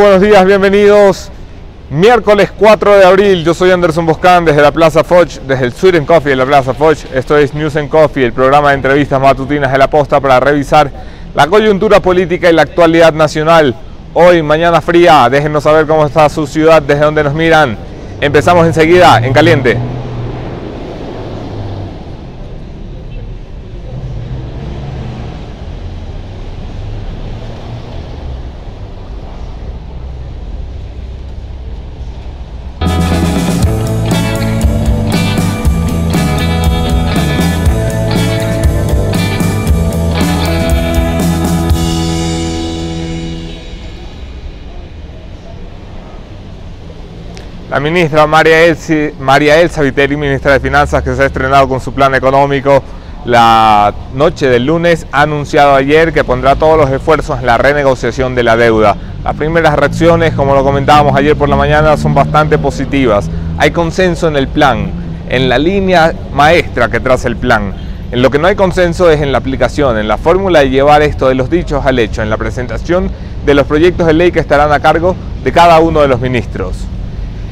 buenos días, bienvenidos. Miércoles 4 de abril, yo soy Anderson Boscan desde la Plaza Foch, desde el Sweet and Coffee de la Plaza Foch. Esto es News and Coffee, el programa de entrevistas matutinas de La Posta para revisar la coyuntura política y la actualidad nacional. Hoy, mañana fría, déjenos saber cómo está su ciudad, desde donde nos miran. Empezamos enseguida, en caliente. La ministra María Elsa Viteri, ministra de Finanzas, que se ha estrenado con su plan económico la noche del lunes, ha anunciado ayer que pondrá todos los esfuerzos en la renegociación de la deuda. Las primeras reacciones, como lo comentábamos ayer por la mañana, son bastante positivas. Hay consenso en el plan, en la línea maestra que traza el plan. En lo que no hay consenso es en la aplicación, en la fórmula de llevar esto de los dichos al hecho, en la presentación de los proyectos de ley que estarán a cargo de cada uno de los ministros.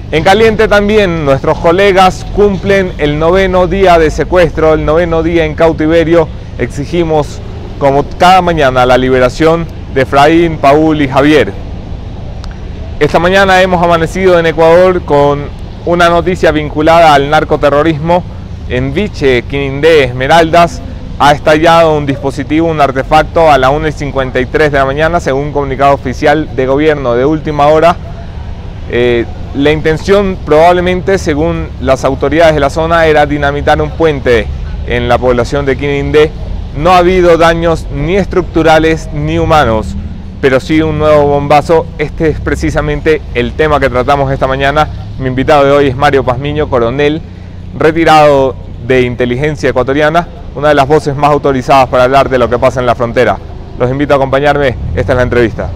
En caliente también, nuestros colegas cumplen el 9º día de secuestro, el 9º día en cautiverio. Exigimos, como cada mañana, la liberación de Efraín, Paul y Javier. Esta mañana hemos amanecido en Ecuador con una noticia vinculada al narcoterrorismo. En Viche, Quinindé, Esmeraldas, ha estallado un dispositivo, un artefacto a la 1:53 de la mañana, según un comunicado oficial de gobierno de última hora. La intención probablemente, según las autoridades de la zona, era dinamitar un puente en la población de Quinindé. No ha habido daños ni estructurales ni humanos, pero sí un nuevo bombazo. Este es precisamente el tema que tratamos esta mañana. Mi invitado de hoy es Mario Pazmiño, coronel, retirado de inteligencia ecuatoriana, una de las voces más autorizadas para hablar de lo que pasa en la frontera. Los invito a acompañarme, esta es la entrevista.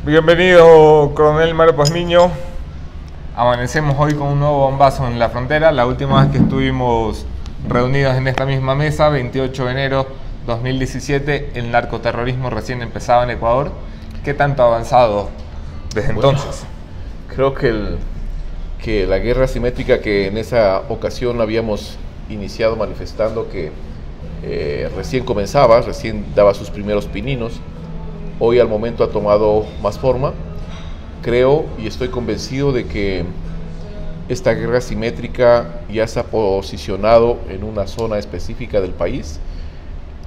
Bienvenido, coronel Mario Pazmiño. Amanecemos hoy con un nuevo bombazo en la frontera. La última vez que estuvimos reunidos en esta misma mesa, 28 de enero 2017, el narcoterrorismo recién empezaba en Ecuador. ¿Qué tanto ha avanzado desde entonces? Creo que la guerra asimétrica que en esa ocasión habíamos iniciado manifestando que recién comenzaba, recién daba sus primeros pininos, hoy al momento ha tomado más forma. Creo y estoy convencido de que esta guerra asimétrica ya se ha posicionado en una zona específica del país.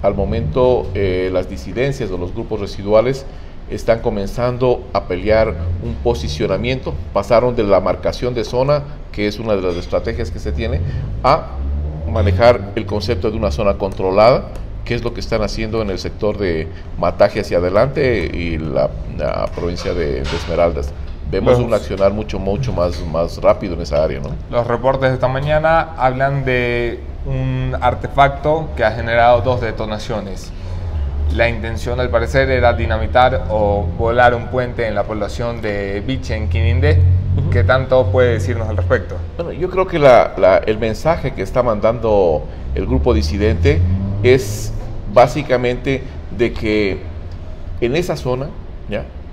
Al momento las disidencias o los grupos residuales están comenzando a pelear un posicionamiento. Pasaron de la marcación de zona, que es una de las estrategias que se tiene, a manejar el concepto de una zona controlada, que es lo que están haciendo en el sector de Mataje hacia adelante y la provincia de Esmeraldas. Vemos un accionar mucho más rápido en esa área, ¿no? Los reportes de esta mañana hablan de un artefacto que ha generado 2 detonaciones. La intención, al parecer, era dinamitar o volar un puente en la población de Viche, en Quinindé. ¿Qué tanto puede decirnos al respecto? Bueno, yo creo que el mensaje que está mandando el grupo disidente es básicamente de que en esa zona,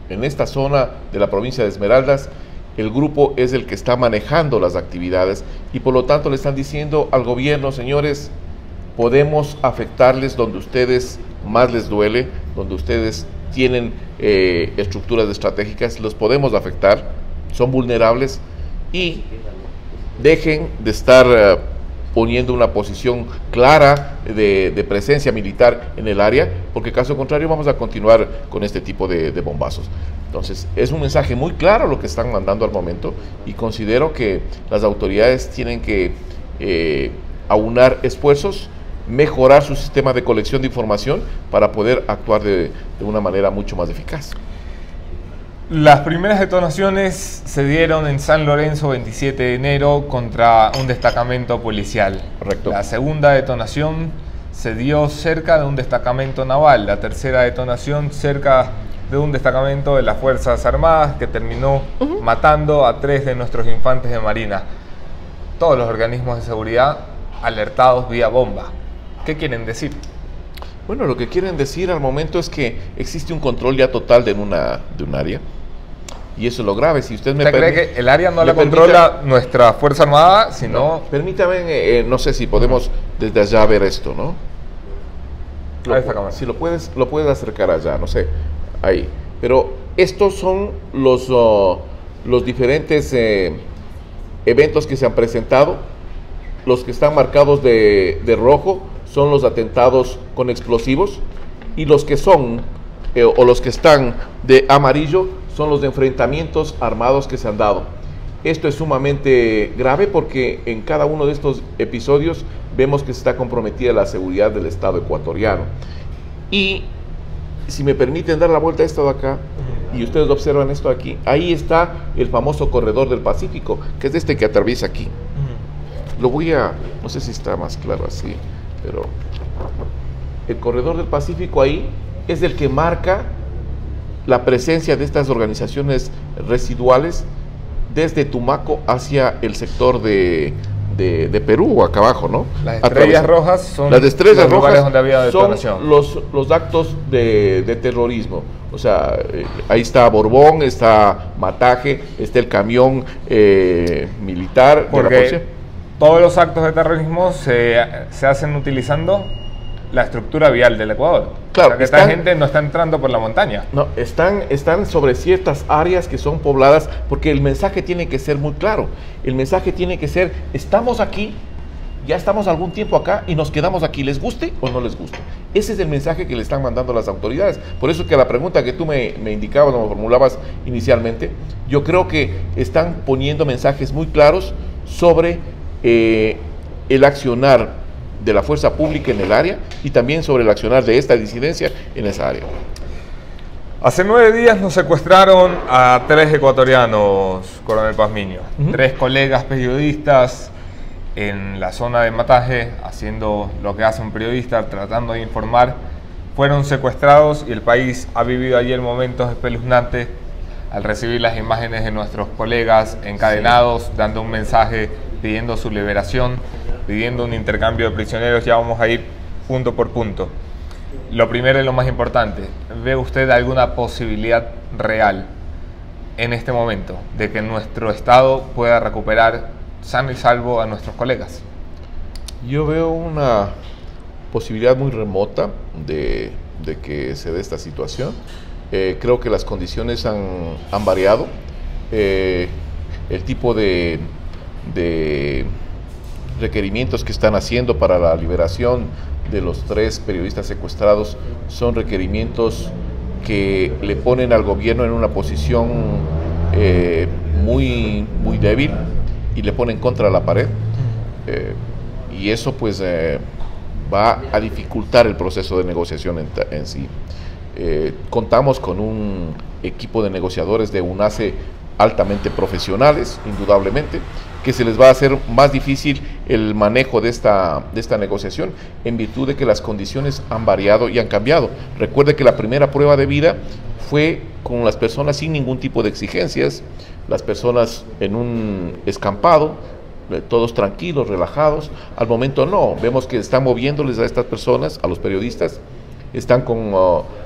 en esta zona de la provincia de Esmeraldas, el grupo es el que está manejando las actividades y por lo tanto le están diciendo al gobierno: señores, podemos afectarles donde ustedes más les duele, donde ustedes tienen estructuras estratégicas, los podemos afectar, son vulnerables y dejen de estar poniendo una posición clara de presencia militar en el área, porque caso contrario vamos a continuar con este tipo de bombazos. Entonces, es un mensaje muy claro lo que están mandando al momento, y considero que las autoridades tienen que aunar esfuerzos, mejorar su sistema de colección de información para poder actuar de una manera mucho más eficaz. Las primeras detonaciones se dieron en San Lorenzo 27 de enero contra un destacamento policial. Correcto. La segunda detonación se dio cerca de un destacamento naval. La tercera detonación cerca de un destacamento de las Fuerzas Armadas, que terminó matando a 3 de nuestros infantes de Marina. Todos los organismos de seguridad alertados vía bomba. ¿Qué quieren decir? Bueno, lo que quieren decir al momento es que existe un control ya total de un área. Y eso es lo grave. Si usted me cree que el área no la controla nuestra Fuerza Armada, sino... No, permítame, no sé si podemos desde allá ver esto, ¿no? Si lo puedes acercar allá, no sé, ahí. Pero estos son los diferentes eventos que se han presentado. Los que están marcados de rojo son los atentados con explosivos, y los que son, o los que están de amarillo, son los de enfrentamientos armados que se han dado. Esto es sumamente grave porque en cada uno de estos episodios vemos que se está comprometida la seguridad del Estado ecuatoriano. Y si me permiten dar la vuelta a esto de acá, y ustedes observan esto aquí, ahí está el famoso Corredor del Pacífico, que es este que atraviesa aquí. Lo voy a, no sé si está más claro así, pero el Corredor del Pacífico ahí es el que marca la presencia de estas organizaciones residuales desde Tumaco hacia el sector de Perú, acá abajo, ¿no? Las estrellas rojas son los lugares donde había detonación. Son los actos de terrorismo. O sea, ahí está Borbón, está Mataje, está el camión militar. Porque todos los actos de terrorismo se hacen utilizando la estructura vial del Ecuador. Claro, o sea, que esta gente no está entrando por la montaña. No, están sobre ciertas áreas que son pobladas, porque el mensaje tiene que ser muy claro. El mensaje tiene que ser: estamos aquí, ya estamos algún tiempo acá y nos quedamos aquí, les guste o no les guste. Ese es el mensaje que le están mandando las autoridades. Por eso que la pregunta que tú me indicabas o me formulabas inicialmente, yo creo que están poniendo mensajes muy claros sobre el accionar de la fuerza pública en el área, y también sobre el accionar de esta disidencia en esa área. Hace 9 días nos secuestraron a 3 ecuatorianos, coronel Pazmiño. 3 colegas periodistas en la zona de Mataje, haciendo lo que hace un periodista, tratando de informar. Fueron secuestrados, y el país ha vivido ayer momentos espeluznantes al recibir las imágenes de nuestros colegas encadenados, dando un mensaje pidiendo su liberación, pidiendo un intercambio de prisioneros. Ya vamos a ir punto por punto. Lo primero y lo más importante, ¿ve usted alguna posibilidad real en este momento de que nuestro Estado pueda recuperar sano y salvo a nuestros colegas? Yo veo una posibilidad muy remota de que se dé esta situación. Creo que las condiciones han variado. El tipo de requerimientos que están haciendo para la liberación de los 3 periodistas secuestrados son requerimientos que le ponen al gobierno en una posición muy débil, y le ponen contra la pared, y eso pues va a dificultar el proceso de negociación en sí. Contamos con un equipo de negociadores de UNACE altamente profesionales, indudablemente, que se les va a hacer más difícil el manejo de esta negociación, en virtud de que las condiciones han variado y han cambiado. Recuerde que la primera prueba de vida fue con las personas sin ningún tipo de exigencias, las personas en un escampado, todos tranquilos, relajados. Al momento no, vemos que están moviéndoles a estas personas, a los periodistas, están con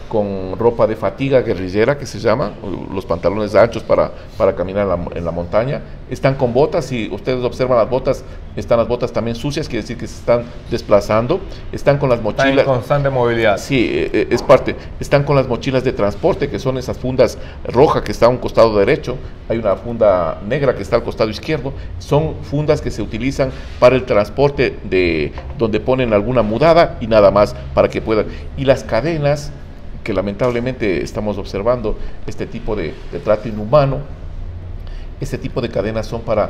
con ropa de fatiga guerrillera, que se llama, los pantalones anchos para caminar en la montaña. Están con botas, si ustedes observan las botas, están las botas también sucias, quiere decir que se están desplazando. Están con las mochilas. Están en constante movilidad. Sí, es parte. Están con las mochilas de transporte, que son esas fundas rojas que está a un costado derecho. Hay una funda negra que está al costado izquierdo. Son fundas que se utilizan para el transporte de donde ponen alguna mudada y nada más para que puedan. Y las cadenas, que lamentablemente estamos observando este tipo de trato inhumano. Este tipo de cadenas son para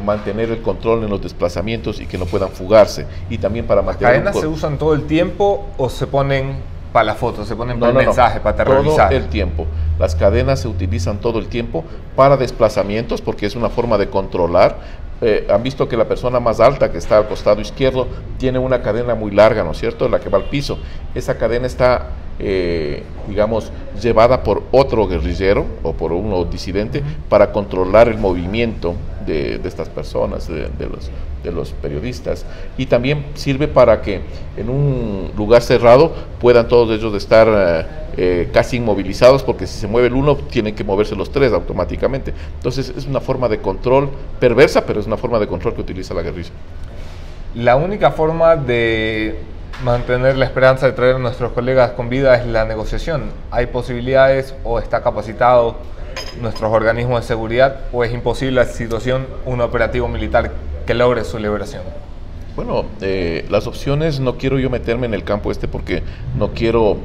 mantener el control en los desplazamientos y que no puedan fugarse, y también para mantener... ¿Las cadenas se usan todo el tiempo o se ponen para la foto, se ponen para el mensaje, para aterrorizar? Todo el tiempo. Las cadenas se utilizan todo el tiempo para desplazamientos, porque es una forma de controlar. Han visto que la persona más alta, que está al costado izquierdo, tiene una cadena muy larga, ¿no es cierto?, la que va al piso. Esa cadena está, digamos, llevada por otro guerrillero o por uno disidente para controlar el movimiento de estas personas, de los periodistas, y también sirve para que en un lugar cerrado puedan todos ellos estar casi inmovilizados, porque si se mueve el uno tienen que moverse los tres automáticamente. Entonces es una forma de control perversa, pero es una forma de control que utiliza la guerrilla. La única forma de mantener la esperanza de traer a nuestros colegas con vida es la negociación. ¿Hay posibilidades o está capacitado nuestros organismos de seguridad, o es imposible la situación un operativo militar que logre su liberación? Bueno, las opciones, no quiero yo meterme en el campo porque no quiero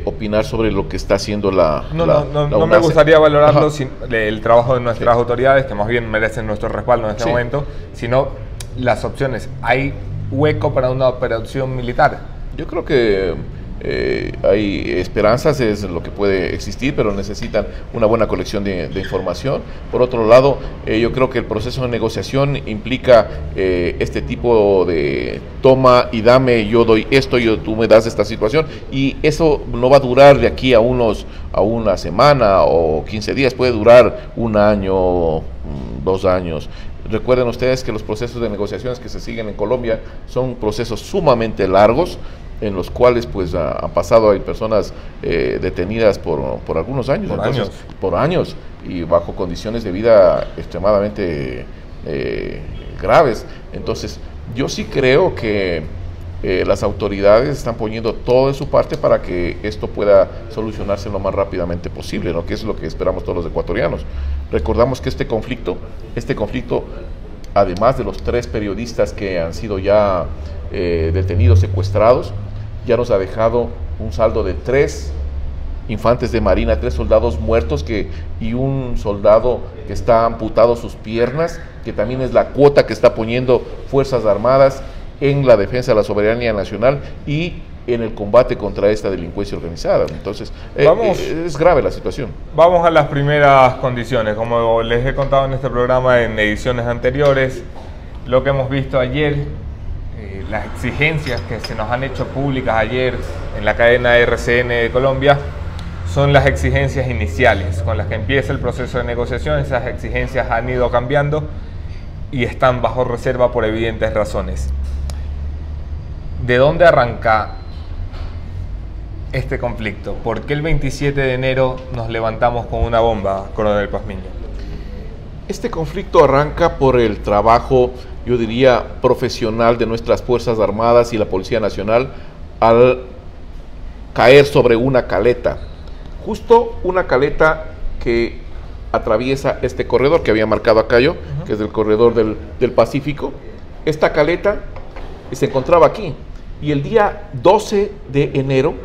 opinar sobre lo que está haciendo la No me gustaría valorarlo el trabajo de nuestras autoridades, que más bien merecen nuestro respaldo en este momento, sino las opciones. ¿Hay hueco para una operación militar? Yo creo que hay esperanzas, es lo que puede existir, pero necesitan una buena colección de información. Por otro lado, yo creo que el proceso de negociación implica este tipo de toma y dame, yo doy esto, tú me das esta situación, y eso no va a durar de aquí a una semana o 15 días, puede durar un año, 2 años. Recuerden ustedes que los procesos de negociaciones que se siguen en Colombia son procesos sumamente largos, en los cuales pues han pasado, hay personas detenidas por algunos años. Por años, y bajo condiciones de vida extremadamente graves. Entonces yo sí creo que las autoridades están poniendo todo de su parte para que esto pueda solucionarse lo más rápidamente posible, ¿no?, que es lo que esperamos todos los ecuatorianos. Recordamos que este conflicto, además de los 3 periodistas que han sido ya detenidos, secuestrados, ya nos ha dejado un saldo de 3 infantes de marina, 3 soldados muertos y un soldado que está amputado sus piernas, que también es la cuota que está poniendo Fuerzas Armadas en la defensa de la soberanía nacional y en el combate contra esta delincuencia organizada. Entonces, es grave la situación. Vamos a las primeras condiciones. Como les he contado en este programa en ediciones anteriores, lo que hemos visto ayer, las exigencias que se nos han hecho públicas ayer en la cadena RCN de Colombia, son las exigencias iniciales con las que empieza el proceso de negociación. Esas exigencias han ido cambiando y están bajo reserva por evidentes razones. ¿De dónde arranca este conflicto? ¿Por qué el 27 de enero nos levantamos con una bomba, coronel Pazmiño? Este conflicto arranca por el trabajo, yo diría, profesional de nuestras Fuerzas Armadas y la Policía Nacional al caer sobre una caleta. Justo una caleta que atraviesa este corredor que había marcado acá yo, que es el corredor del Pacífico. Esta caleta se encontraba aquí. Y el día 12 de enero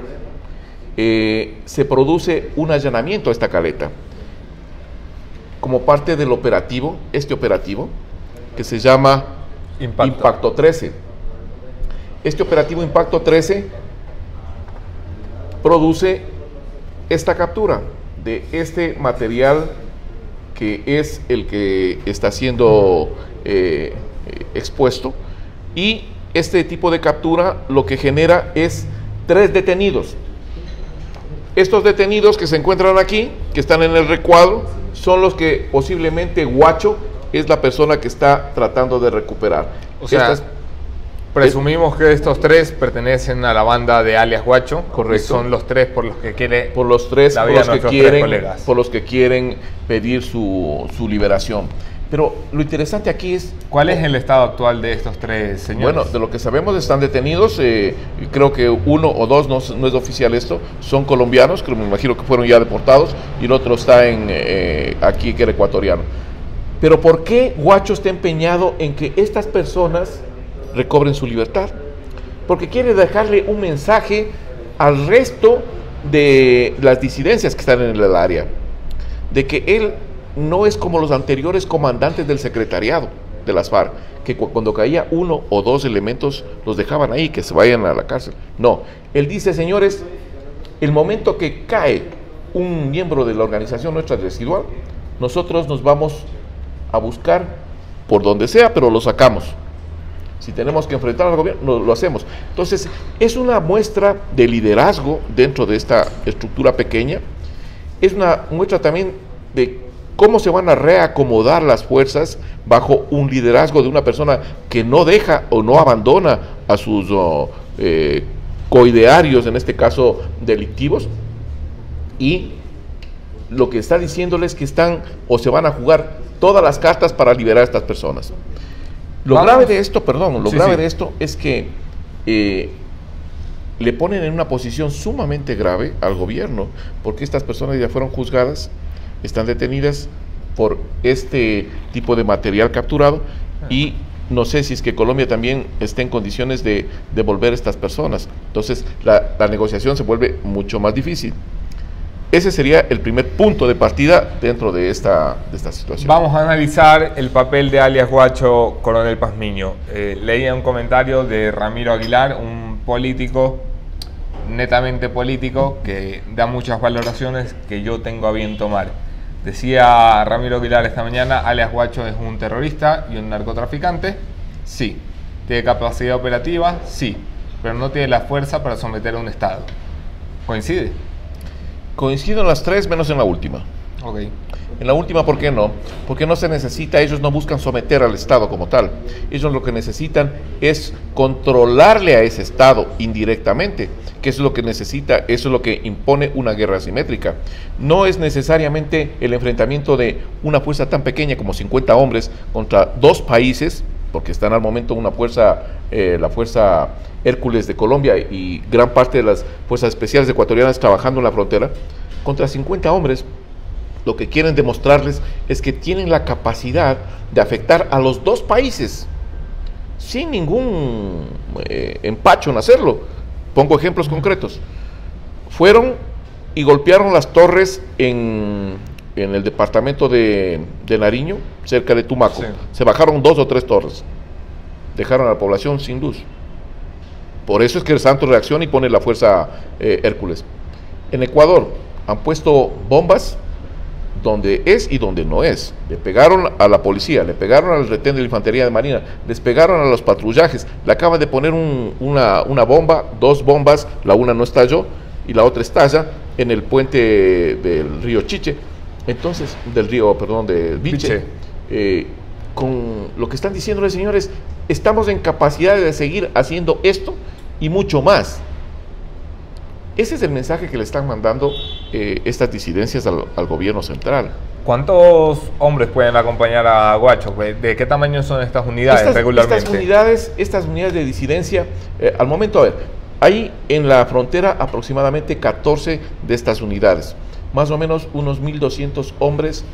se produce un allanamiento a esta caleta como parte del operativo, que se llama Impacto 13. Este operativo Impacto 13 produce esta captura de este material, que es el que está siendo expuesto, y este tipo de captura lo que genera es 3 detenidos. Estos detenidos que se encuentran aquí, que están en el recuadro, son los que posiblemente Guacho es la persona que está tratando de recuperar. O sea, Presumimos que estos tres pertenecen a la banda de alias Guacho. Correcto. Y son los tres por los que quiere por los tres, la por vida los, de que nuestros quieren, tres colegas. por los que quieren pedir su liberación. Pero lo interesante aquí es... ¿Cuál es el estado actual de estos tres señores? Bueno, de lo que sabemos están detenidos, creo que uno o dos, no es oficial esto, son colombianos, que me imagino que fueron ya deportados, y el otro está aquí, que era ecuatoriano. Pero ¿por qué Guacho está empeñado en que estas personas recobren su libertad? Porque quiere dejarle un mensaje al resto de las disidencias que están en el área, de que él no es como los anteriores comandantes del secretariado de las FARC, que cuando caía uno o dos elementos los dejaban ahí, que se vayan a la cárcel. No, él dice, señores, el momento que cae un miembro de la organización nuestra residual, nosotros nos vamos a buscar por donde sea, pero lo sacamos. Si tenemos que enfrentar al gobierno, lo hacemos. Entonces, es una muestra de liderazgo dentro de esta estructura pequeña. Es una muestra también de cómo se van a reacomodar las fuerzas bajo un liderazgo de una persona que no deja o no abandona a sus coidearios, en este caso delictivos, y lo que está diciéndoles que están o se van a jugar todas las cartas para liberar a estas personas. Lo grave de esto, de esto es que le ponen en una posición sumamente grave al gobierno, porque estas personas ya fueron juzgadas, están detenidas por este tipo de material capturado, y no sé si es que Colombia también esté en condiciones de devolver a estas personas. Entonces la negociación se vuelve mucho más difícil. Ese sería el primer punto de partida dentro de esta situación. Vamos a analizar el papel de alias Guacho, Coronel Pazmiño. Leía un comentario de Ramiro Aguilar, un político, netamente político, que da muchas valoraciones que yo tengo a bien tomar. Decía Ramiro Aguilar esta mañana, alias Guacho es un terrorista y un narcotraficante. Sí. ¿Tiene capacidad operativa? Sí. Pero no tiene la fuerza para someter a un Estado. ¿Coincide? Coincido en las tres, menos en la última. Okay. En la última, ¿por qué no? Porque no se necesita, ellos no buscan someter al Estado como tal. Ellos lo que necesitan es controlarle a ese Estado indirectamente, que es lo que necesita, eso es lo que impone una guerra asimétrica. No es necesariamente el enfrentamiento de una fuerza tan pequeña como 50 hombres contra dos países, porque están al momento una fuerza, la fuerza Hércules de Colombia y gran parte de las fuerzas especiales ecuatorianas trabajando en la frontera, contra 50 hombres. Lo que quieren demostrarles es que tienen la capacidad de afectar a los dos países sin ningún empacho en hacerlo. Pongo ejemplos concretos. Fueron y golpearon las torres en el departamento de Nariño, cerca de Tumaco. Sí. Se bajaron 2 o 3 torres. Dejaron a la población sin luz. Por eso es que el Santos reacciona y pone la fuerza Hércules. En Ecuador han puesto bombas donde es y donde no es. Le pegaron a la policía, le pegaron al retén de la infantería de marina, les pegaron a los patrullajes, le acaban de poner una bomba, 2 bombas, la una no estalló y la otra estalla en el puente del río Chiche, entonces, del Biche. Con lo que están diciéndole, señores, estamos en capacidad de seguir haciendo esto y mucho más. Ese es el mensaje que le están mandando estas disidencias al gobierno central. ¿Cuántos hombres pueden acompañar a Guacho? ¿De qué tamaño son estas unidades regularmente? Estas unidades de disidencia, al momento, a ver, hay en la frontera aproximadamente 14 de estas unidades, más o menos unos 1.200 hombres,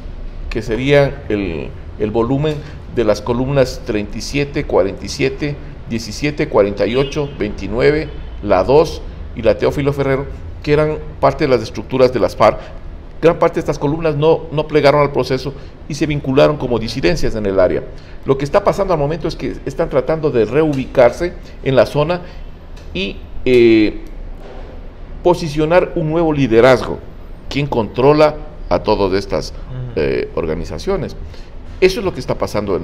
que serían el volumen de las columnas 37, 47, 17, 48, 29, la 2 y la Teófilo Ferrero, que eran parte de las estructuras de las FARC. Gran parte de estas columnas no plegaron al proceso y se vincularon como disidencias en el área. Lo que está pasando al momento es que están tratando de reubicarse en la zona y posicionar un nuevo liderazgo, quien controla a todas estas organizaciones. Eso es lo que está pasando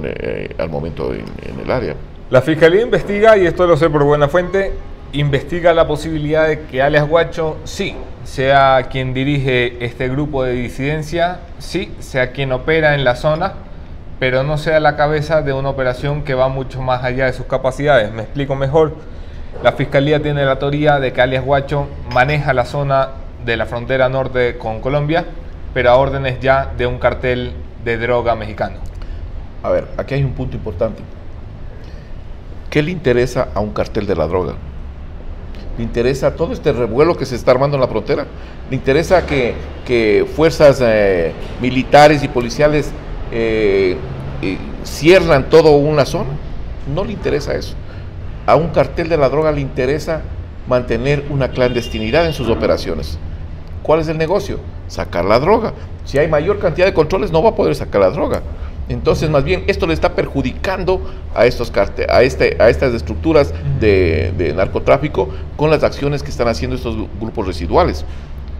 al momento en el área. La Fiscalía investiga, y esto lo sé por buena fuente, investiga la posibilidad de que alias Guacho, sí, sea quien dirige este grupo de disidencia, sí, sea quien opera en la zona, pero no sea la cabeza de una operación que va mucho más allá de sus capacidades. Me explico mejor. La Fiscalía tiene la teoría de que alias Guacho maneja la zona de la frontera norte con Colombia, pero a órdenes ya de un cartel de droga mexicano. A ver, aquí hay un punto importante. ¿Qué le interesa a un cartel de la droga? ¿Le interesa todo este revuelo que se está armando en la frontera? ¿Le interesa que fuerzas militares y policiales cierran toda una zona? No le interesa eso. A un cartel de la droga le interesa mantener una clandestinidad en sus operaciones. ¿Cuál es el negocio? Sacar la droga. Si hay mayor cantidad de controles, no va a poder sacar la droga. Entonces, más bien, esto le está perjudicando a estas estructuras de narcotráfico con las acciones que están haciendo estos grupos residuales.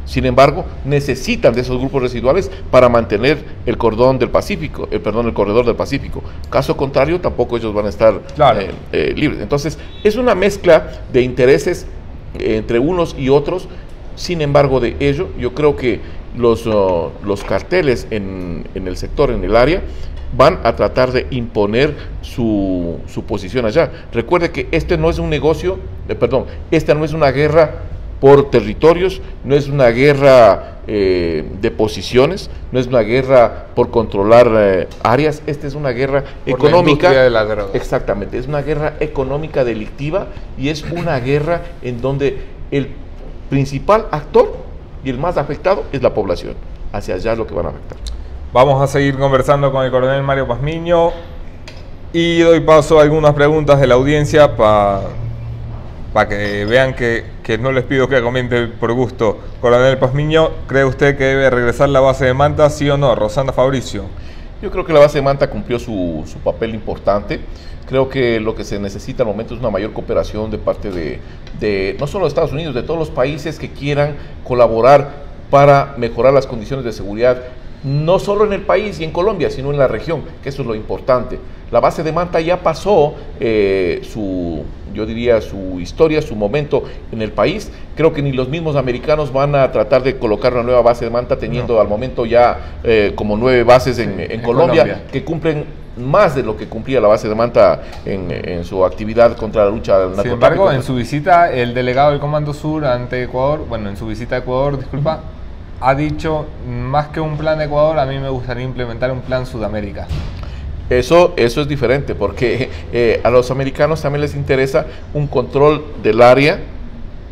Sin embargo, necesitan de esos grupos residuales para mantener el cordón del Pacífico, el corredor del Pacífico. Caso contrario, tampoco ellos van a estar libres. Entonces, es una mezcla de intereses entre unos y otros. Sin embargo, de ello, yo creo que los carteles en el sector, en el área, van a tratar de imponer su posición allá. Recuerde que este no es un negocio, esta no es una guerra por territorios, no es una guerra de posiciones, no es una guerra por controlar áreas, esta es una guerra económica. De la droga. Exactamente, es una guerra económica delictiva y es una guerra en donde el principal actor y el más afectado es la población. Hacia allá es lo que van a afectar. Vamos a seguir conversando con el coronel Mario Pazmiño y doy paso a algunas preguntas de la audiencia para que vean que no les pido que comenten por gusto. Coronel Pazmiño, ¿cree usted que debe regresar la base de Manta, sí o no? Rosana Fabricio. Yo creo que la base de Manta cumplió su papel importante. Creo que lo que se necesita al momento es una mayor cooperación de parte de no solo de Estados Unidos, de todos los países que quieran colaborar para mejorar las condiciones de seguridad, no solo en el país y en Colombia, sino en la región, que eso es lo importante. La base de Manta ya pasó yo diría su historia, su momento en el país. Creo que ni los mismos americanos van a tratar de colocar una nueva base de Manta, teniendo al momento ya como 9 bases en Colombia, que cumplen más de lo que cumplía la base de Manta en su actividad contra la lucha al narcotráfico. Sin embargo, en su visita, el delegado del Comando Sur ante Ecuador, en su visita a Ecuador, disculpa, ha dicho, más que un plan de Ecuador, a mí me gustaría implementar un plan Sudamérica. Eso es diferente, porque a los americanos también les interesa un control del área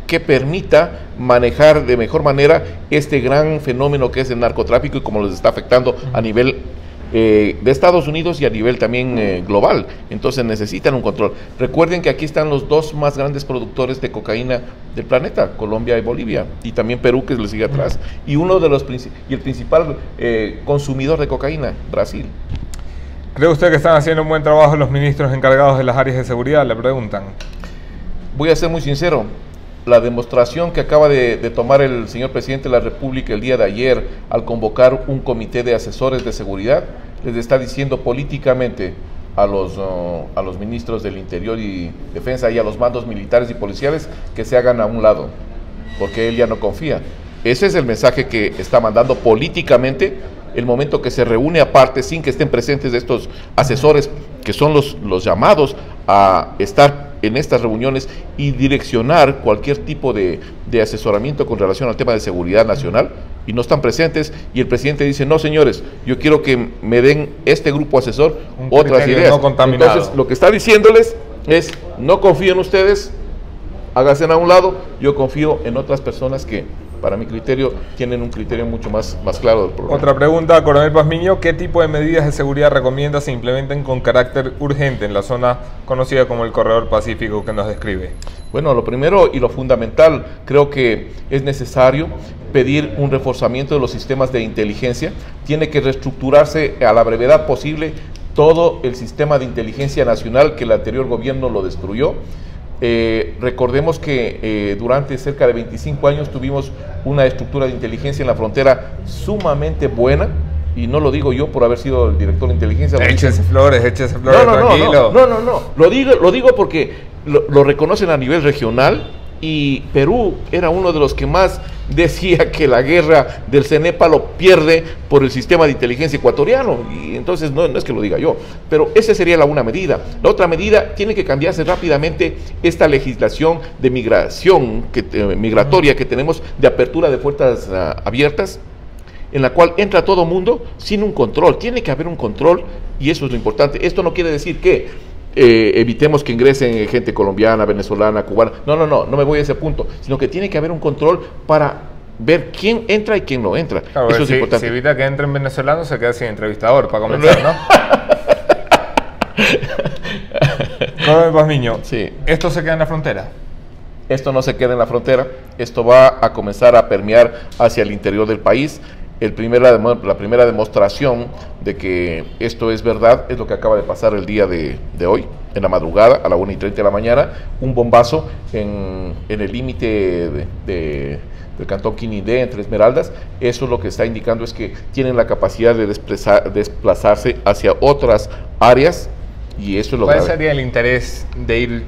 que permita manejar de mejor manera este gran fenómeno que es el narcotráfico y cómo les está afectando a nivel de Estados Unidos y a nivel también global. Entonces necesitan un control. Recuerden que aquí están los dos más grandes productores de cocaína del planeta, Colombia y Bolivia, y también Perú, que le sigue atrás, y el principal consumidor de cocaína, Brasil. ¿Cree usted que están haciendo un buen trabajo los ministros encargados de las áreas de seguridad? Le preguntan. Voy a ser muy sincero. La demostración que acaba de tomar el señor presidente de la República el día de ayer al convocar un comité de asesores de seguridad, les está diciendo políticamente a los ministros del Interior y Defensa y a los mandos militares y policiales que se hagan a un lado, porque él ya no confía. Ese es el mensaje que está mandando políticamente el momento que se reúne aparte, sin que estén presentes estos asesores, que son los llamados a estar en estas reuniones y direccionar cualquier tipo de asesoramiento con relación al tema de seguridad nacional, y no están presentes, y el presidente dice, no señores, yo quiero que me den este grupo asesor otras ideas. No contaminado. Entonces, lo que está diciéndoles es, no confío en ustedes, háganse a un lado, yo confío en otras personas que, para mi criterio, tienen un criterio mucho más claro del problema. Otra pregunta, coronel Pazmiño, ¿qué tipo de medidas de seguridad recomienda se implementen con carácter urgente en la zona conocida como el Corredor Pacífico que nos describe? Bueno, lo primero y lo fundamental, creo que es necesario pedir un reforzamiento de los sistemas de inteligencia. Tiene que reestructurarse a la brevedad posible todo el sistema de inteligencia nacional que el anterior gobierno lo destruyó. Recordemos que durante cerca de 25 años tuvimos una estructura de inteligencia en la frontera sumamente buena, y no lo digo yo por haber sido el director de inteligencia. Échese flores, tranquilo. No. Lo digo porque lo reconocen a nivel regional y Perú era uno de los que más decía que la guerra del CENEPA lo pierde por el sistema de inteligencia ecuatoriano, y entonces no es que lo diga yo, pero esa sería una medida. La otra medida, tiene que cambiarse rápidamente esta legislación de migración, migratoria que tenemos, de apertura de puertas abiertas, en la cual entra todo mundo sin un control. Tiene que haber un control, y eso es lo importante. Esto no quiere decir que evitemos que ingresen gente colombiana, venezolana, cubana. No me voy a ese punto, sino que tiene que haber un control para ver quién entra y quién no entra. Claro, eso es importante. Si evita que entren venezolanos, se queda sin entrevistador, para comenzar, ¿no? Carlos Pazmiño, sí. ¿Esto se queda en la frontera? Esto no se queda en la frontera, esto va a comenzar a permear hacia el interior del país. La primera demostración de que esto es verdad es lo que acaba de pasar el día de hoy, en la madrugada, a la 1:30 de la mañana, un bombazo en el límite del cantón Quinindé, entre Esmeraldas. Eso lo que está indicando es que tienen la capacidad de desplazarse hacia otras áreas, y eso es lo ¿Cuál sería el interés de ir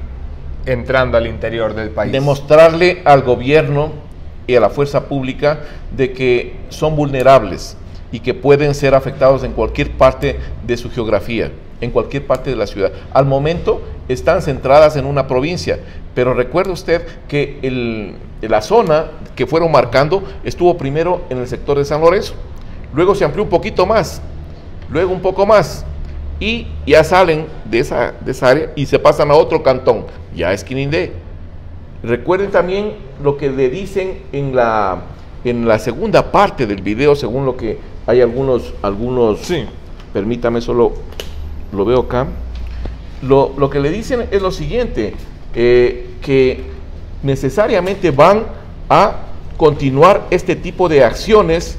entrando al interior del país? Demostrarle al gobierno y a la fuerza pública de que son vulnerables y que pueden ser afectados en cualquier parte de su geografía, en cualquier parte de la ciudad. Al momento están centradas en una provincia, pero recuerde usted que la zona que fueron marcando estuvo primero en el sector de San Lorenzo, luego se amplió un poquito más, luego un poco más, y ya salen de esa área y se pasan a otro cantón, ya es Quinindé. Recuerden también lo que le dicen en la segunda parte del video, según lo que hay algunos sí. Permítame, solo lo veo acá. Lo que le dicen es lo siguiente, que necesariamente van a continuar este tipo de acciones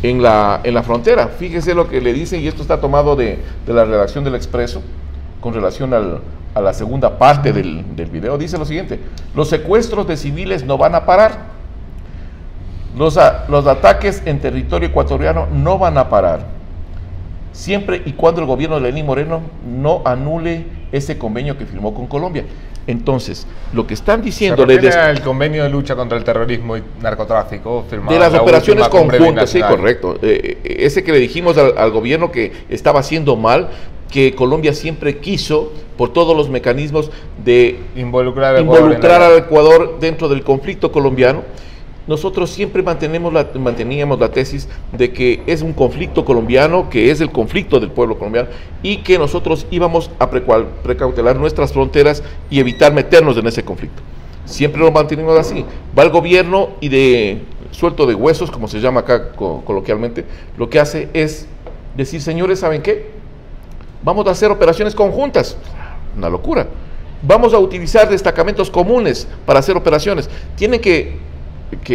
en la frontera. Fíjese lo que le dicen, y esto está tomado de la redacción del Expreso, con relación a la segunda parte del video. Dice lo siguiente: los secuestros de civiles no van a parar, los ataques en territorio ecuatoriano no van a parar, siempre y cuando el gobierno de Lenín Moreno no anule ese convenio que firmó con Colombia. Entonces, lo que están diciendo... ¿Se refiere al convenio de lucha contra el terrorismo y narcotráfico firmado de las operaciones conjuntas? Sí, correcto. Ese que le dijimos al gobierno que estaba haciendo mal, que Colombia siempre quiso, por todos los mecanismos, de involucrar al Ecuador dentro del conflicto colombiano. Nosotros siempre manteníamos la tesis de que es un conflicto colombiano, que es el conflicto del pueblo colombiano, y que nosotros íbamos a precautelar nuestras fronteras y evitar meternos en ese conflicto. Siempre lo mantenemos así. Va el gobierno y suelto de huesos, como se llama acá coloquialmente, lo que hace es decir: señores, ¿saben qué? Vamos a hacer operaciones conjuntas. Una locura. Vamos a utilizar destacamentos comunes para hacer operaciones. Tienen que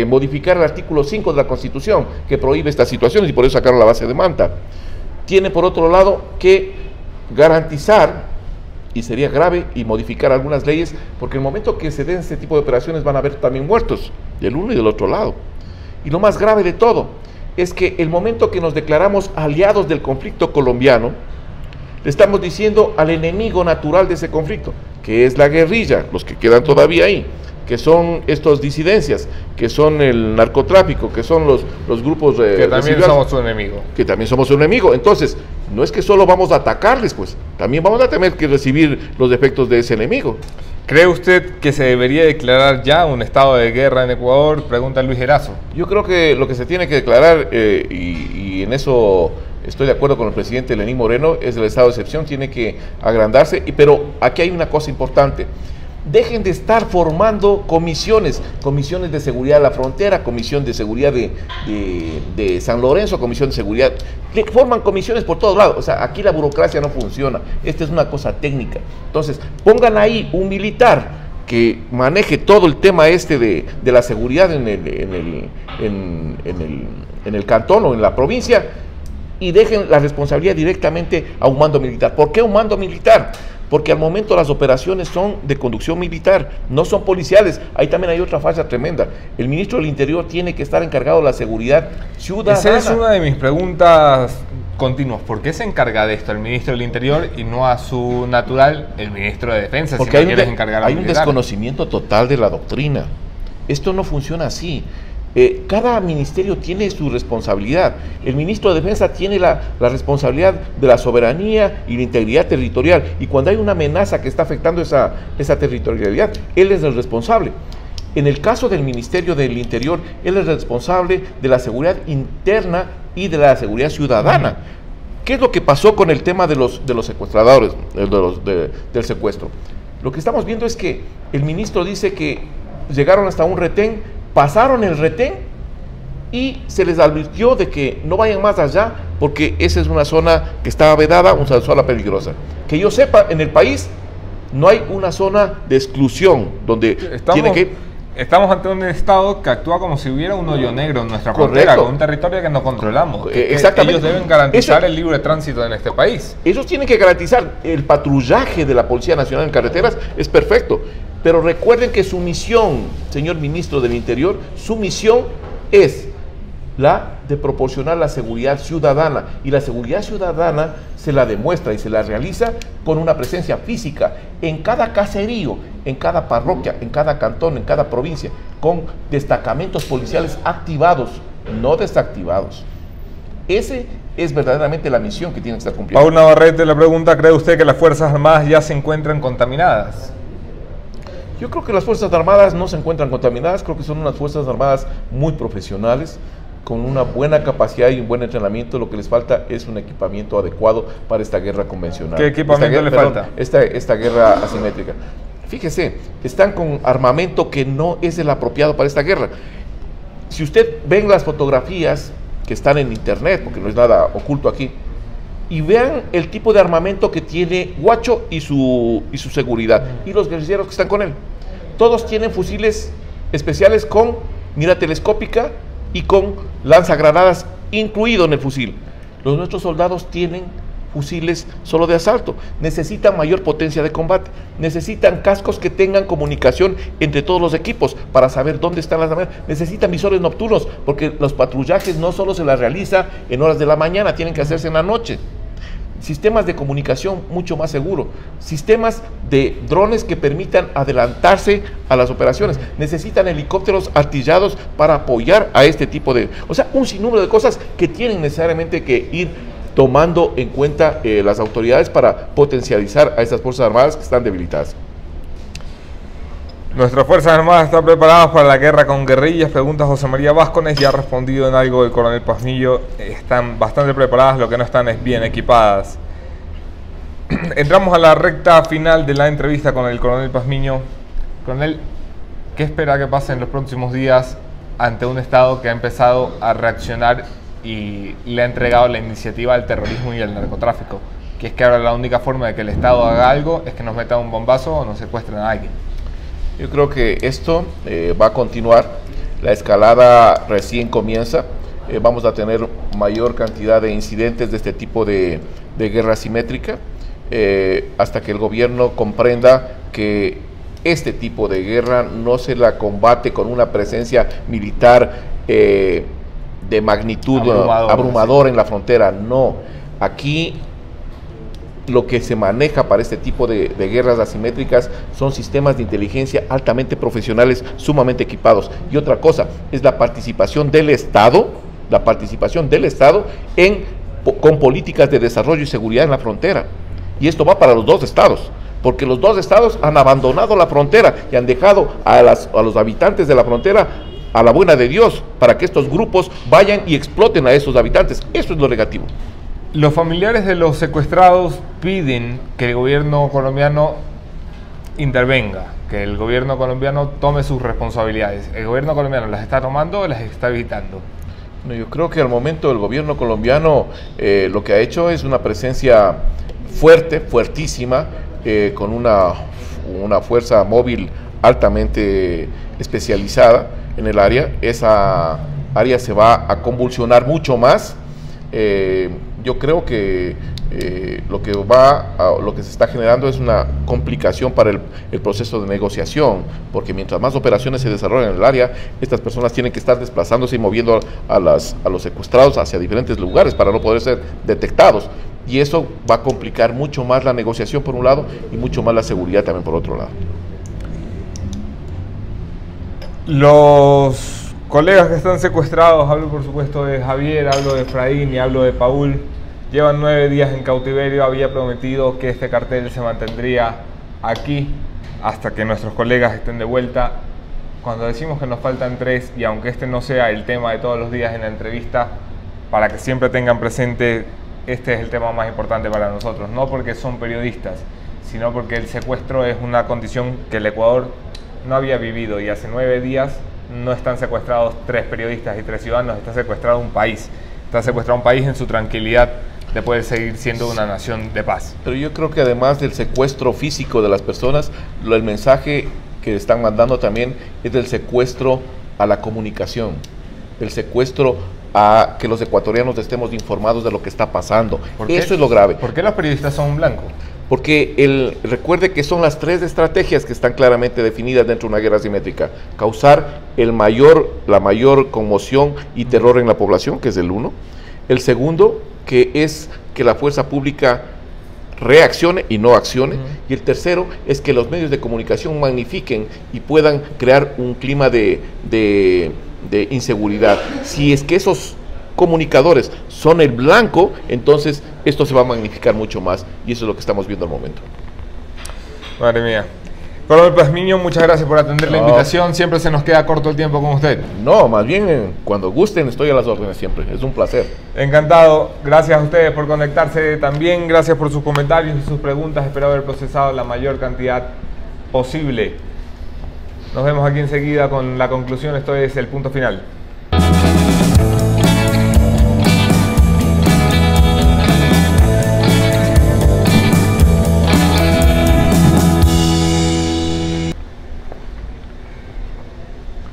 modificar el artículo 5 de la Constitución, que prohíbe estas situaciones, y por eso sacaron la base de Manta. Tiene, por otro lado, que garantizar, y sería grave, y modificar algunas leyes, porque en el momento que se den este tipo de operaciones van a haber también muertos, del uno y del otro lado. Y lo más grave de todo es que el momento que nos declaramos aliados del conflicto colombiano, le estamos diciendo al enemigo natural de ese conflicto, que es la guerrilla, los que quedan todavía ahí, que son estas disidencias, que son el narcotráfico, que son los grupos... que también somos su enemigo. Que también somos su enemigo. Entonces, no es que solo vamos a atacarles, pues, también vamos a tener que recibir los efectos de ese enemigo. ¿Cree usted que se debería declarar ya un estado de guerra en Ecuador? Pregunta Luis Erazo. Yo creo que lo que se tiene que declarar, y en eso estoy de acuerdo con el presidente Lenín Moreno, es el estado de excepción, tiene que agrandarse, pero aquí hay una cosa importante. Dejen de estar formando comisiones de seguridad de la frontera, comisión de seguridad de San Lorenzo, comisión de seguridad. Le forman comisiones por todos lados. O sea, aquí la burocracia no funciona. Esta es una cosa técnica. Entonces, pongan ahí un militar que maneje todo el tema de la seguridad en el cantón o en la provincia, y dejen la responsabilidad directamente a un mando militar. ¿Por qué un mando militar? porque al momento las operaciones son de conducción militar, no son policiales. Ahí también hay otra falla tremenda. El ministro del Interior tiene que estar encargado de la seguridad ciudadana. Esa es una de mis preguntas continuas. ¿Por qué se encarga de esto el ministro del Interior y no a su natural el ministro de Defensa? Porque hay un desconocimiento total de la doctrina. Esto no funciona así. Cada ministerio tiene su responsabilidad. El ministro de Defensa tiene la responsabilidad de la soberanía y la integridad territorial, y cuando hay una amenaza que está afectando esa territorialidad, él es el responsable. En el caso del Ministerio del Interior, él es responsable de la seguridad interna y de la seguridad ciudadana. ¿Qué es lo que pasó con el tema de los secuestradores, del secuestro? Lo que estamos viendo es que el ministro dice que llegaron hasta un retén, pasaron el retén y se les advirtió de que no vayan más allá porque esa es una zona que estaba vedada, una zona peligrosa. Que yo sepa, en el país no hay una zona de exclusión donde tiene que... Estamos ante un Estado que actúa como si hubiera un hoyo negro en nuestra frontera, con un territorio que no controlamos. Exactamente. Ellos deben garantizar el libre tránsito en este país. Ellos tienen que garantizar el patrullaje de la Policía Nacional en carreteras, es perfecto. Pero recuerden que su misión, señor ministro del Interior, su misión es la de proporcionar la seguridad ciudadana, y la seguridad ciudadana se la demuestra y se la realiza con una presencia física en cada caserío, en cada parroquia, en cada cantón, en cada provincia, con destacamentos policiales activados, no desactivados. Ese es verdaderamente la misión que tiene que estar cumpliendo. Paul Navarrete le pregunta: ¿cree usted que las Fuerzas Armadas ya se encuentran contaminadas? Yo creo que las Fuerzas Armadas no se encuentran contaminadas, creo que son unas Fuerzas Armadas muy profesionales, con una buena capacidad y un buen entrenamiento. Lo que les falta es un equipamiento adecuado para esta guerra convencional. ¿Qué equipamiento le falta? Esta guerra asimétrica. Fíjese, están con armamento que no es el apropiado para esta guerra. Si usted ven las fotografías que están en internet, porque no es nada oculto aquí, y vean el tipo de armamento que tiene Huacho y su seguridad, y los guerrilleros que están con él. Todos tienen fusiles especiales con mira telescópica y con lanzagranadas incluido en el fusil. Los nuestros soldados tienen fusiles solo de asalto, necesitan mayor potencia de combate, necesitan cascos que tengan comunicación entre todos los equipos para saber dónde están las armas, necesitan visores nocturnos, porque los patrullajes no solo se las realiza en horas de la mañana, tienen que hacerse en la noche. Sistemas de comunicación mucho más seguros, sistemas de drones que permitan adelantarse a las operaciones, necesitan helicópteros artillados para apoyar a este tipo de... O sea, un sinnúmero de cosas que tienen necesariamente que ir tomando en cuenta las autoridades para potencializar a estas Fuerzas Armadas que están debilitadas. Nuestras Fuerzas Armadas están preparadas para la guerra con guerrillas, pregunta José María Vázquez. Ya ha respondido en algo el coronel Pazmiño. Están bastante preparadas, lo que no están es bien equipadas. Entramos a la recta final de la entrevista con el coronel Pazmiño. Coronel, ¿qué espera que pase en los próximos días ante un Estado que ha empezado a reaccionar y le ha entregado la iniciativa al terrorismo y al narcotráfico? Que es que ahora la única forma de que el Estado haga algo es que nos meta un bombazo o nos secuestren a alguien. Yo creo que esto va a continuar, la escalada recién comienza, vamos a tener mayor cantidad de incidentes de este tipo de guerra asimétrica, hasta que el gobierno comprenda que este tipo de guerra no se la combate con una presencia militar de magnitud abrumadora en la frontera, no. Aquí lo que se maneja para este tipo de guerras asimétricas son sistemas de inteligencia altamente profesionales, sumamente equipados. Y otra cosa, es la participación del Estado, con políticas de desarrollo y seguridad en la frontera. Y esto va para los dos estados, porque los dos estados han abandonado la frontera y han dejado a los habitantes de la frontera a la buena de Dios, para que estos grupos vayan y exploten a esos habitantes. Eso es lo negativo. Los familiares de los secuestrados piden que el gobierno colombiano intervenga, que el gobierno colombiano tome sus responsabilidades. ¿El gobierno colombiano las está tomando o las está evitando? No, yo creo que al momento el gobierno colombiano lo que ha hecho es una presencia fuerte, fuertísima, con una fuerza móvil altamente especializada en el área. Esa área se va a convulsionar mucho más. Yo creo que lo que se está generando es una complicación para el proceso de negociación, porque mientras más operaciones se desarrollan en el área, estas personas tienen que estar desplazándose y moviendo a los secuestrados hacia diferentes lugares para no poder ser detectados, y eso va a complicar mucho más la negociación por un lado y mucho más la seguridad también por otro lado. Los colegas que están secuestrados, hablo por supuesto de Javier, hablo de Efraín y hablo de Paul, llevan 9 días en cautiverio. Había prometido que este cartel se mantendría aquí hasta que nuestros colegas estén de vuelta. Cuando decimos que nos faltan 3, y aunque este no sea el tema de todos los días en la entrevista, para que siempre tengan presente, este es el tema más importante para nosotros, no porque son periodistas, sino porque el secuestro es una condición que el Ecuador no había vivido, y hace 9 días no están secuestrados 3 periodistas y 3 ciudadanos, está secuestrado un país. Está secuestrado un país en su tranquilidad de poder seguir siendo una nación de paz. Pero yo creo que además del secuestro físico de las personas, el mensaje que están mandando también es del secuestro a la comunicación, el secuestro a que los ecuatorianos estemos informados de lo que está pasando. Eso es lo grave. ¿Por qué los periodistas son un blanco? Porque recuerde que son las 3 estrategias que están claramente definidas dentro de una guerra asimétrica: causar la mayor conmoción y terror en la población, que es el 1. El segundo, que es que la fuerza pública reaccione y no accione. Y el tercero es que los medios de comunicación magnifiquen y puedan crear un clima de inseguridad. Si es que esos comunicadores son el blanco, entonces esto se va a magnificar mucho más, y eso es lo que estamos viendo al momento. Madre mía. Coronel Pazmiño, muchas gracias por atender la invitación. Siempre se nos queda corto el tiempo con usted. No, más bien cuando gusten estoy a las órdenes siempre. Es un placer. Encantado. Gracias a ustedes por conectarse también. Gracias por sus comentarios y sus preguntas. Espero haber procesado la mayor cantidad posible. Nos vemos aquí enseguida con la conclusión. Esto es El Punto Final.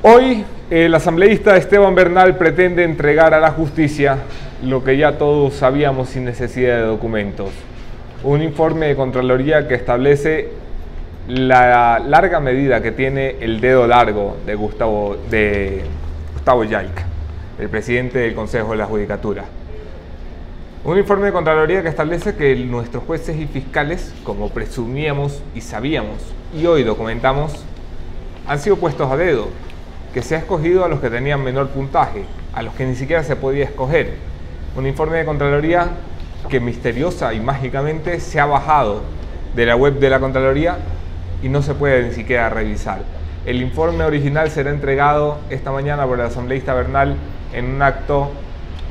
Hoy el asambleísta Esteban Bernal pretende entregar a la justicia lo que ya todos sabíamos sin necesidad de documentos: un informe de Contraloría que establece la larga medida que tiene el dedo largo de Gustavo Yaik, el presidente del Consejo de la Judicatura. Un informe de Contraloría que establece que nuestros jueces y fiscales, como presumíamos y sabíamos y hoy documentamos, han sido puestos a dedo, que se ha escogido a los que tenían menor puntaje, a los que ni siquiera se podía escoger. Un informe de Contraloría que misteriosa y mágicamente se ha bajado de la web de la Contraloría y no se puede ni siquiera revisar. El informe original será entregado esta mañana por el asambleísta Bernal en un acto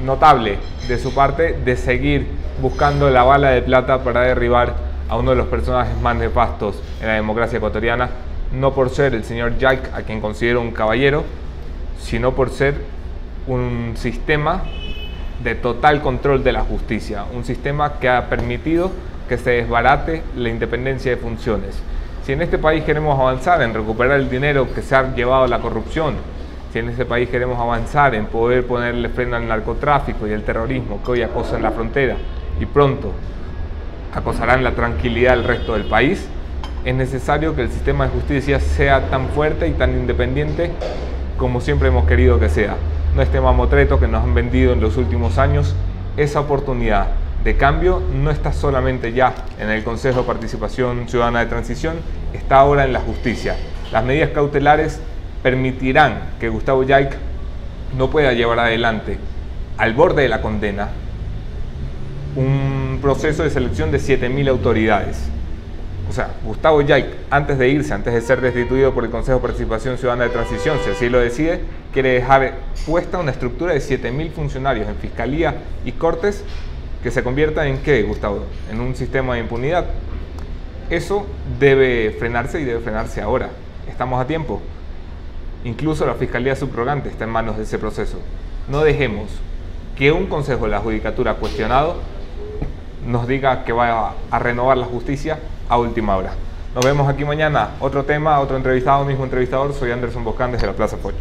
notable de su parte de seguir buscando la bala de plata para derribar a uno de los personajes más nefastos en la democracia ecuatoriana, no por ser el señor Yaik, a quien considero un caballero, sino por ser un sistema de total control de la justicia, un sistema que ha permitido que se desbarate la independencia de funciones. Si en este país queremos avanzar en recuperar el dinero que se ha llevado a la corrupción, si en este país queremos avanzar en poder ponerle freno al narcotráfico y el terrorismo que hoy acosan la frontera y pronto acosarán la tranquilidad del resto del país, es necesario que el sistema de justicia sea tan fuerte y tan independiente como siempre hemos querido que sea. No este mamotreto que nos han vendido en los últimos años. Esa oportunidad de cambio no está solamente ya en el Consejo de Participación Ciudadana de Transición, está ahora en la justicia. Las medidas cautelares permitirán que Gustavo Yaik no pueda llevar adelante, al borde de la condena, un proceso de selección de 7.000 autoridades. O sea, Gustavo Yaik, antes de irse, antes de ser destituido por el Consejo de Participación Ciudadana de Transición, si así lo decide, quiere dejar puesta una estructura de 7.000 funcionarios en Fiscalía y Cortes que se convierta en ¿qué, Gustavo? En un sistema de impunidad. Eso debe frenarse y debe frenarse ahora. Estamos a tiempo. Incluso la Fiscalía subrogante está en manos de ese proceso. No dejemos que un Consejo de la Judicatura cuestionado nos diga que va a renovar la justicia a última hora. Nos vemos aquí mañana. Otro tema, otro entrevistado, mismo entrevistador. Soy Anderson Boscan desde la Plaza Foch.